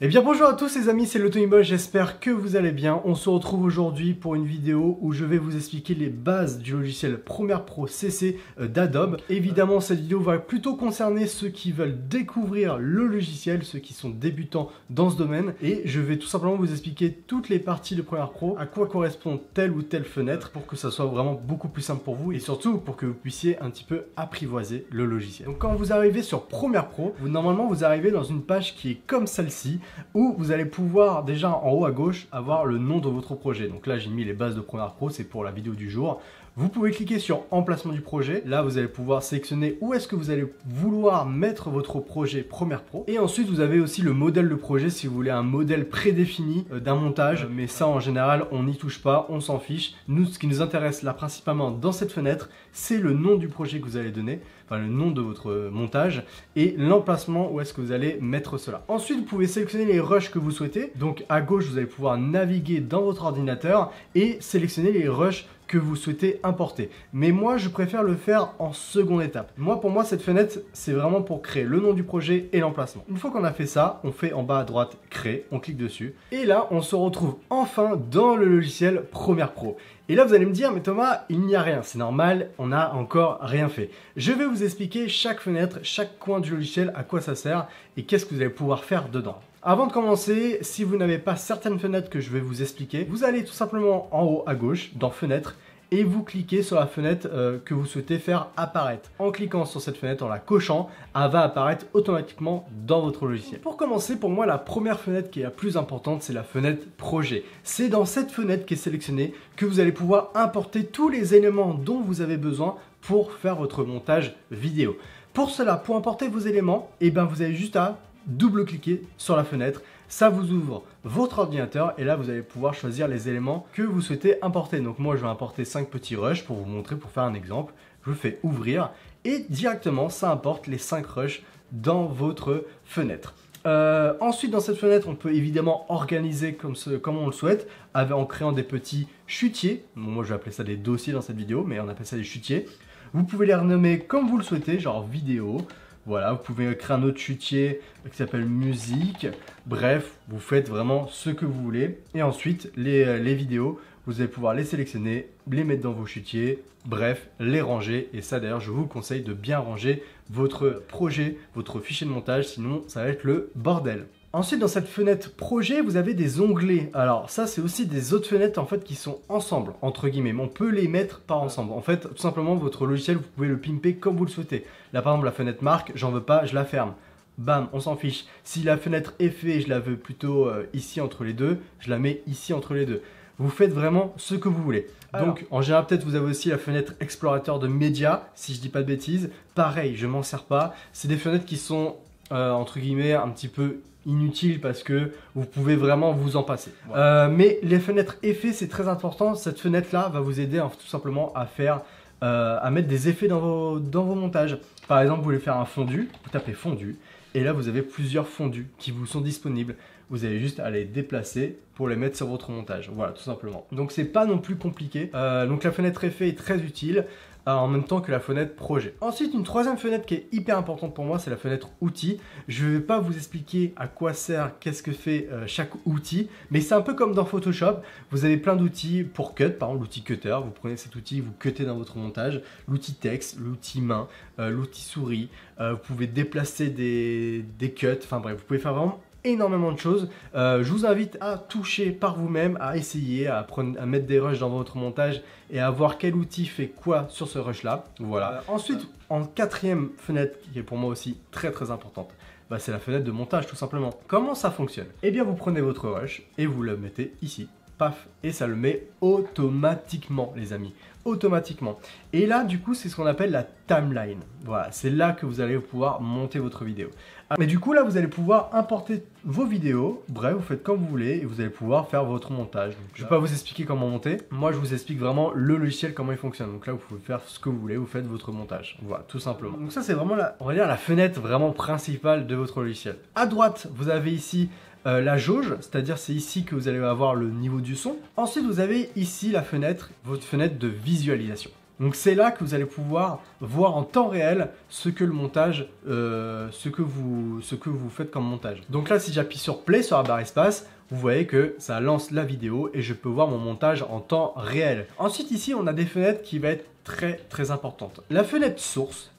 Eh bien bonjour à tous les amis, c'est le Tony Boy, j'espère que vous allez bien. On se retrouve aujourd'hui pour une vidéo où je vais vous expliquer les bases du logiciel Premiere Pro CC d'Adobe. Évidemment cette vidéo va plutôt concerner ceux qui veulent découvrir le logiciel, ceux qui sont débutants dans ce domaine. Et je vais tout simplement vous expliquer toutes les parties de Premiere Pro, à quoi correspond telle ou telle fenêtre pour que ça soit vraiment beaucoup plus simple pour vous et surtout pour que vous puissiez un petit peu apprivoiser le logiciel. Donc quand vous arrivez sur Premiere Pro, normalement vous arrivez dans une page qui est comme celle-ci, où vous allez pouvoir déjà en haut à gauche avoir le nom de votre projet. Donc là j'ai mis les bases de Premiere Pro, c'est pour la vidéo du jour. Vous pouvez cliquer sur emplacement du projet, là vous allez pouvoir sélectionner où est-ce que vous allez vouloir mettre votre projet Premiere Pro. Et ensuite vous avez aussi le modèle de projet si vous voulez un modèle prédéfini d'un montage, mais ça en général on n'y touche pas, on s'en fiche. Nous ce qui nous intéresse là principalement dans cette fenêtre, c'est le nom du projet que vous allez donner, enfin le nom de votre montage et l'emplacement où est-ce que vous allez mettre cela. Ensuite vous pouvez sélectionner les rushs que vous souhaitez, donc à gauche vous allez pouvoir naviguer dans votre ordinateur et sélectionner les rushs que vous souhaitez importer. Mais moi, je préfère le faire en seconde étape. Pour moi, cette fenêtre, c'est vraiment pour créer le nom du projet et l'emplacement. Une fois qu'on a fait ça, on fait en bas à droite créer, on clique dessus. Et là, on se retrouve enfin dans le logiciel Premiere Pro. Et là, vous allez me dire, mais Thomas, il n'y a rien. C'est normal, on n'a encore rien fait. Je vais vous expliquer chaque fenêtre, chaque coin du logiciel, à quoi ça sert et qu'est-ce que vous allez pouvoir faire dedans. Avant de commencer, si vous n'avez pas certaines fenêtres que je vais vous expliquer, vous allez tout simplement en haut à gauche, dans Fenêtre, et vous cliquez sur la fenêtre que vous souhaitez faire apparaître. En cliquant sur cette fenêtre, en la cochant, elle va apparaître automatiquement dans votre logiciel. Pour commencer, pour moi, la première fenêtre qui est la plus importante, c'est la fenêtre projet. C'est dans cette fenêtre qui est sélectionnée que vous allez pouvoir importer tous les éléments dont vous avez besoin pour faire votre montage vidéo. Pour cela, pour importer vos éléments, vous avez juste à double-cliquer sur la fenêtre, ça vous ouvre votre ordinateur et là vous allez pouvoir choisir les éléments que vous souhaitez importer. Donc moi je vais importer 5 petits rushs pour vous montrer, pour faire un exemple. Je fais ouvrir et directement ça importe les 5 rushs dans votre fenêtre. Ensuite dans cette fenêtre on peut évidemment organiser comme on le souhaite en créant des petits chutiers. Bon, moi je vais appeler ça des dossiers dans cette vidéo, mais on appelle ça des chutiers. Vous pouvez les renommer comme vous le souhaitez, genre vidéo. Voilà, vous pouvez créer un autre chutier qui s'appelle musique. Bref, vous faites vraiment ce que vous voulez. Et ensuite, les vidéos, vous allez pouvoir les sélectionner, les mettre dans vos chutiers. Bref, les ranger. Et ça d'ailleurs, je vous conseille de bien ranger votre projet, votre fichier de montage. Sinon, ça va être le bordel. Ensuite, dans cette fenêtre projet, vous avez des onglets. Alors ça, c'est aussi des autres fenêtres en fait qui sont ensemble, entre guillemets. Mais on peut les mettre par ensemble. En fait, tout simplement, votre logiciel, vous pouvez le pimper comme vous le souhaitez. Là, par exemple, la fenêtre marque, j'en veux pas, je la ferme. Bam, on s'en fiche. Si la fenêtre effet, je la veux plutôt ici entre les deux, je la mets ici entre les deux. Vous faites vraiment ce que vous voulez. Donc, en général, peut-être vous avez aussi la fenêtre explorateur de médias, si je dis pas de bêtises. Pareil, je m'en sers pas. C'est des fenêtres qui sont, entre guillemets, un petit peu inutile parce que vous pouvez vraiment vous en passer. Voilà. Mais les fenêtres effets, c'est très important. Cette fenêtre-là va vous aider tout simplement à faire, à mettre des effets dans vos montages. Par exemple, vous voulez faire un fondu, vous tapez fondu et là vous avez plusieurs fondus qui vous sont disponibles. Vous avez juste à les déplacer pour les mettre sur votre montage. Voilà, tout simplement. Donc c'est pas non plus compliqué. Donc la fenêtre effet est très utile. En même temps que la fenêtre projet. Ensuite, une troisième fenêtre qui est hyper importante pour moi, c'est la fenêtre outils. Je ne vais pas vous expliquer à quoi sert, qu'est-ce que fait chaque outil, mais c'est un peu comme dans Photoshop. Vous avez plein d'outils pour cut, par exemple l'outil cutter, vous prenez cet outil, vous cuttez dans votre montage, l'outil texte, l'outil main, l'outil souris, vous pouvez déplacer des cuts, enfin bref, vous pouvez faire vraiment énormément de choses. Je vous invite à toucher par vous-même, à essayer, à mettre des rushs dans votre montage et à voir quel outil fait quoi sur ce rush là. Voilà. Ensuite, en quatrième fenêtre qui est pour moi aussi très importante, c'est la fenêtre de montage tout simplement. Comment ça fonctionne? Eh bien vous prenez votre rush et vous le mettez ici. Paf, et ça le met automatiquement les amis, automatiquement. Et là du coup c'est ce qu'on appelle la timeline. Voilà, c'est là que vous allez pouvoir monter votre vidéo. Mais du coup là vous allez pouvoir importer vos vidéos, bref vous faites comme vous voulez et vous allez pouvoir faire votre montage. Donc, je ne vais pas vous expliquer comment monter, moi je vous explique vraiment le logiciel comment il fonctionne. Donc là vous pouvez faire ce que vous voulez, vous faites votre montage, voilà tout simplement. Donc ça c'est vraiment on va dire la fenêtre vraiment principale de votre logiciel. À droite vous avez ici la jauge, c'est-à-dire c'est ici que vous allez avoir le niveau du son. Ensuite vous avez ici la fenêtre, votre fenêtre de visualisation. Donc c'est là que vous allez pouvoir voir en temps réel ce que le montage, ce que vous faites comme montage. Donc là, si j'appuie sur play sur la barre espace, vous voyez que ça lance la vidéo et je peux voir mon montage en temps réel. Ensuite ici, on a des fenêtres qui vont être très importantes. La fenêtre source,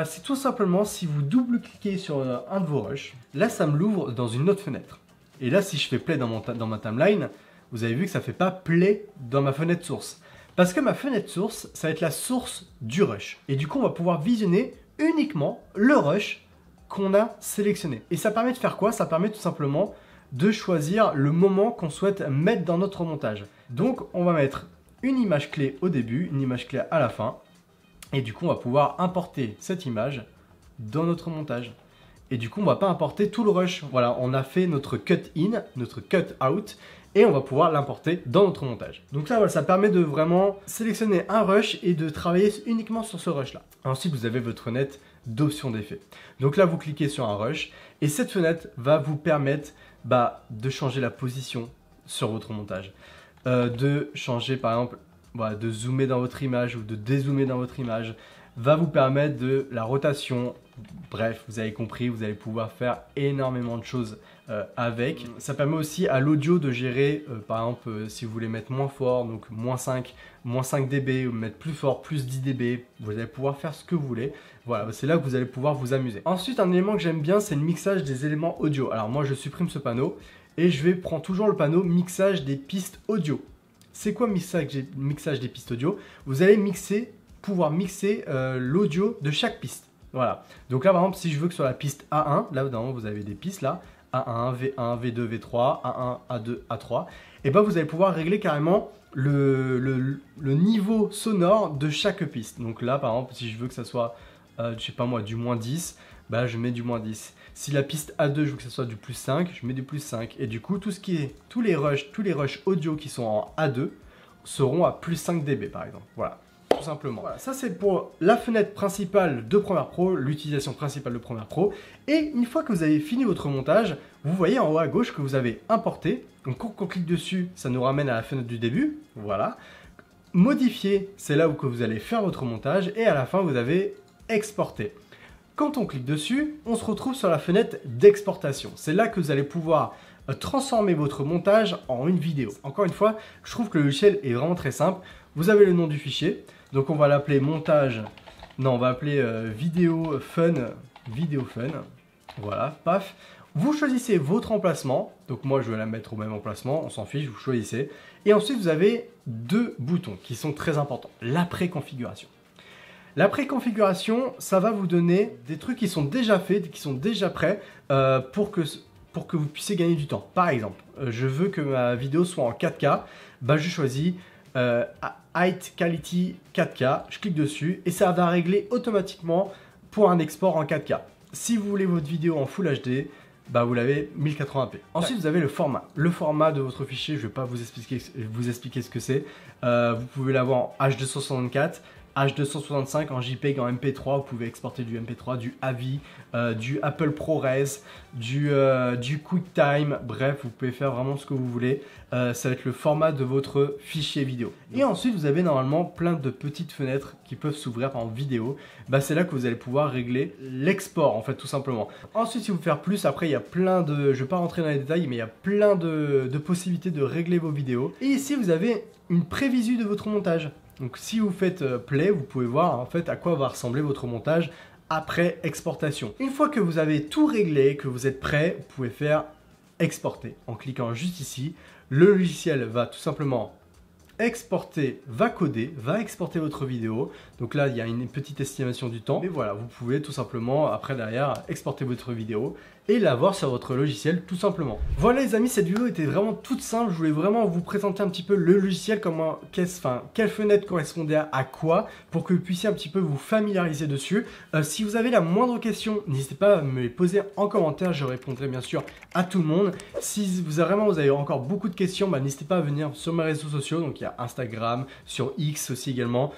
c'est tout simplement si vous double-cliquez sur un de vos rushs, là ça me l'ouvre dans une autre fenêtre. Et là, si je fais play dans ma timeline, vous avez vu que ça ne fait pas play dans ma fenêtre source. Parce que ma fenêtre source, ça va être la source du rush. Et du coup, on va pouvoir visionner uniquement le rush qu'on a sélectionné. Et ça permet de faire quoi? Ça permet tout simplement de choisir le moment qu'on souhaite mettre dans notre montage. Donc, on va mettre une image clé au début, une image clé à la fin. Et du coup, on va pouvoir importer cette image dans notre montage. Et du coup, on ne va pas importer tout le rush. Voilà, on a fait notre cut in, notre cut out. Et on va pouvoir l'importer dans notre montage. Donc là, voilà, ça permet de vraiment sélectionner un rush et de travailler uniquement sur ce rush-là. Ensuite, vous avez votre fenêtre d'options d'effet. Donc là, vous cliquez sur un rush et cette fenêtre va vous permettre de changer la position sur votre montage. De changer, par exemple, de zoomer dans votre image ou de dézoomer dans votre image. Va vous permettre de la rotation. Bref, vous avez compris, vous allez pouvoir faire énormément de choses avec. Ça permet aussi à l'audio de gérer, par exemple, si vous voulez mettre moins fort, donc moins 5 dB, ou mettre plus fort, plus 10 dB, vous allez pouvoir faire ce que vous voulez. Voilà, c'est là que vous allez pouvoir vous amuser. Ensuite, un élément que j'aime bien, c'est le mixage des éléments audio. Alors moi, je supprime ce panneau et je vais prendre toujours le panneau mixage des pistes audio. C'est quoi mixage des pistes audio? Vous allez pouvoir mixer l'audio de chaque piste. Voilà. Donc là, par exemple, si je veux que sur la piste A1, là, normalement, vous avez des pistes là, A1, V1, V2, V3, A1, A2, A3, et ben vous allez pouvoir régler carrément le niveau sonore de chaque piste. Donc là, par exemple, si je veux que ça soit, je sais pas moi, du moins 10, je mets du moins 10. Si la piste A2, je veux que ça soit du plus 5, je mets du plus 5. Et du coup, tous les rushs audio qui sont en A2 seront à plus 5 dB, par exemple. Voilà. Tout simplement. Voilà, ça c'est pour la fenêtre principale de Premiere Pro, l'utilisation principale de Premiere Pro. Et une fois que vous avez fini votre montage, vous voyez en haut à gauche que vous avez importé. Donc quand on clique dessus, ça nous ramène à la fenêtre du début. Voilà. Modifier, c'est là où que vous allez faire votre montage. Et à la fin, vous avez exporté. Quand on clique dessus, on se retrouve sur la fenêtre d'exportation. C'est là que vous allez pouvoir transformer votre montage en une vidéo. Encore une fois, je trouve que le logiciel est vraiment très simple. Vous avez le nom du fichier, donc on va l'appeler montage, non on va appeler vidéo fun, voilà, paf. Vous choisissez votre emplacement, donc moi je vais la mettre au même emplacement, on s'en fiche, vous choisissez. Et ensuite vous avez deux boutons qui sont très importants, la préconfiguration. La préconfiguration, ça va vous donner des trucs qui sont déjà faits, qui sont déjà prêts pour que vous puissiez gagner du temps. Par exemple, je veux que ma vidéo soit en 4K, je choisis Height Quality 4K, je clique dessus et ça va régler automatiquement pour un export en 4K. Si vous voulez votre vidéo en Full HD, vous l'avez 1080p. Ensuite, vous avez le format. Le format de votre fichier, je ne vais pas vous expliquer ce que c'est. Vous pouvez l'avoir en H264, H265, en JPEG, en MP3, vous pouvez exporter du MP3, du AVI, du Apple ProRes, du QuickTime, bref, vous pouvez faire vraiment ce que vous voulez. Ça va être le format de votre fichier vidéo. Et ensuite, vous avez normalement plein de petites fenêtres qui peuvent s'ouvrir en vidéo. C'est là que vous allez pouvoir régler l'export, en fait, tout simplement. Ensuite, si vous voulez faire plus, après, il y a plein de... Je ne vais pas rentrer dans les détails, mais il y a plein de possibilités de régler vos vidéos. Et ici, vous avez une prévisu de votre montage. Donc si vous faites play, vous pouvez voir en fait à quoi va ressembler votre montage après exportation. Une fois que vous avez tout réglé, que vous êtes prêt, vous pouvez faire exporter. En cliquant juste ici, le logiciel va tout simplement exporter, va coder, va exporter votre vidéo. Donc là, il y a une petite estimation du temps. Mais voilà, vous pouvez tout simplement, après derrière, exporter votre vidéo et l'avoir sur votre logiciel tout simplement. Voilà les amis, cette vidéo était vraiment toute simple. Je voulais vraiment vous présenter un petit peu le logiciel, quelle fenêtre correspondait à quoi, pour que vous puissiez un petit peu vous familiariser dessus. Si vous avez la moindre question, n'hésitez pas à me les poser en commentaire, je répondrai bien sûr à tout le monde. Si vous avez encore beaucoup de questions, n'hésitez pas à venir sur mes réseaux sociaux, donc il y a Instagram, sur X aussi également,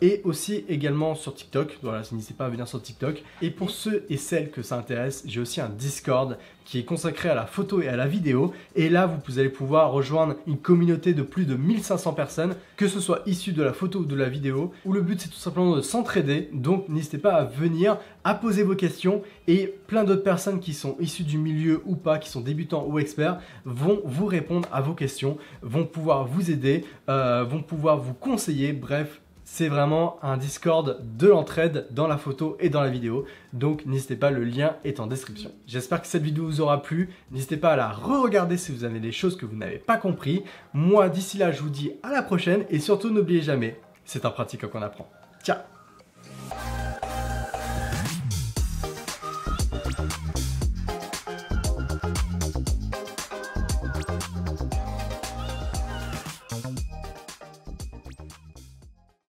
et aussi également sur TikTok. Voilà, n'hésitez pas à venir sur TikTok. Et pour ceux et celles que ça intéresse, j'ai aussi un Discord qui est consacré à la photo et à la vidéo. Et là, vous allez pouvoir rejoindre une communauté de plus de 1500 personnes, que ce soit issues de la photo ou de la vidéo, où le but c'est tout simplement de s'entraider. Donc n'hésitez pas à venir, à poser vos questions, et plein d'autres personnes qui sont issues du milieu ou pas, qui sont débutants ou experts, vont vous répondre à vos questions, vont pouvoir vous aider, vont pouvoir vous conseiller, bref. C'est vraiment un Discord de l'entraide dans la photo et dans la vidéo. Donc n'hésitez pas, le lien est en description. J'espère que cette vidéo vous aura plu. N'hésitez pas à la re-regarder si vous avez des choses que vous n'avez pas compris. Moi, d'ici là, je vous dis à la prochaine. Et surtout, n'oubliez jamais, c'est en pratiquant qu'on apprend. Ciao!